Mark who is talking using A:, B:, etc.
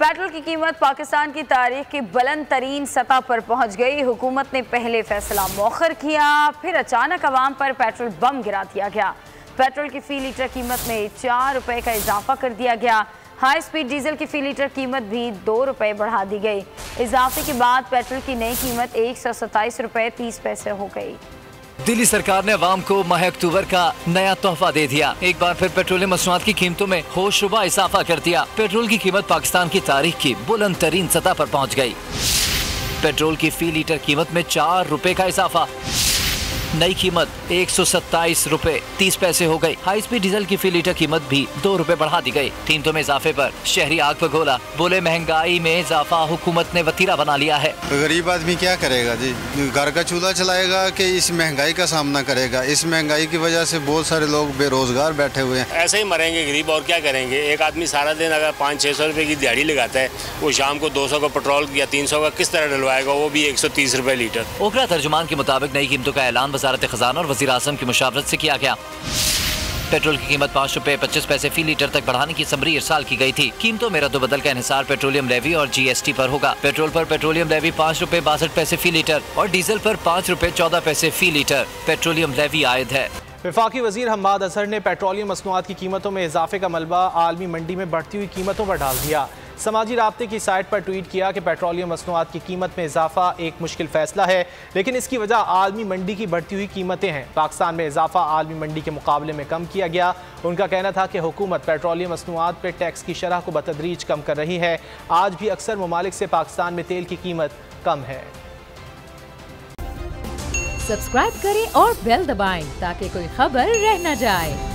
A: Petrol की कीमत पाकिस्तान की तारीख की बुलंद तरीन सतह पर पहुंच गई। हुकूमत ने पहले फैसला मौखर किया, फिर अचानक अवाम पर पेट्रोल बम गिरा दिया गया। पेट्रोल की फी लीटर कीमत में 4 रुपए का इजाफा कर दिया गया। हाई स्पीड डीजल की फी लीटर कीमत भी 2 रुपए बढ़ा दी गई। इजाफे के बाद पेट्रोल की नई कीमत 127 रुपए 30 पैसे हो गई।
B: दिल्ली सरकार ने अवाम को माह अक्टूबर का नया तोहफा दे दिया। एक बार फिर पेट्रोलियम मसनूआत की कीमतों में होशरुबा इजाफा कर दिया। पेट्रोल की कीमत पाकिस्तान की तारीख की बुलंद तरीन सतह पर पहुंच गई। पेट्रोल की फी लीटर कीमत में 4 रुपए का इजाफा, नई कीमत 127 रुपए 30 पैसे हो गई। हाई स्पीड डीजल की फी लीटर कीमत भी 2 रुपए बढ़ा दी गई। कीमतों में इजाफे पर शहरी आग पर गोला, बोले महंगाई में इजाफा हुकूमत ने वतीरा बना लिया है।
C: गरीब आदमी क्या करेगा जी, घर का चूल्हा चलाएगा कि इस महंगाई का सामना करेगा। इस महंगाई की वजह से बहुत सारे लोग बेरोजगार बैठे हुए हैं।
D: ऐसे ही मरेंगे गरीब, और क्या करेंगे। एक आदमी सारा दिन अगर 500-600 रुपए की दिहाड़ी लगाता है, वो शाम को 200 का पेट्रोल या 300 का किस तरह डलवाएगा, वो भी 130 रुपए लीटर।
B: ओकरा तर्जुमान के मुताबिक नई कीमतों का ऐलान वजारत खजाना और वज़ीर आज़म की मुशावरत से किया गया। पेट्रोल की कीमत 5 रुपए 25 पैसे फी लीटर तक बढ़ाने की समरी इरसाल की गई थी। कीमतों में रद्दबदल का इन्हिसार पेट्रोलियम लेवी और GST पर होगा। पेट्रोल पर पेट्रोलियम लेवी 5 रुपए 62 पैसे फी लीटर और डीजल पर 5 रुपए 14 पैसे फी लीटर पेट्रोलियम लेवी आयद है।
E: वफाकी वजीर हम्माद अजहर ने पेट्रोलियम मसनूआत की कीमतों में इजाफे का मलबा आलमी मंडी में बढ़ती हुई कीमतों पर डाल दिया। समाजी राब्ते की साइट पर ट्वीट किया कि पेट्रोलियम मसनूआत की कीमत में इजाफा एक मुश्किल फैसला है, लेकिन इसकी वजह आलमी मंडी की बढ़ती हुई कीमतें हैं। पाकिस्तान में इजाफा आलमी मंडी के मुकाबले में कम किया गया। उनका कहना था कि हुकूमत पेट्रोलियम मसनूआत पर टैक्स की शरह को बतदरीज कम कर रही है। आज भी अक्सर ममालिक से पाकिस्तान में तेल की कीमत कम है।
F: सब्सक्राइब करें और बेल दबाएं ताकि कोई खबर रह न जाए।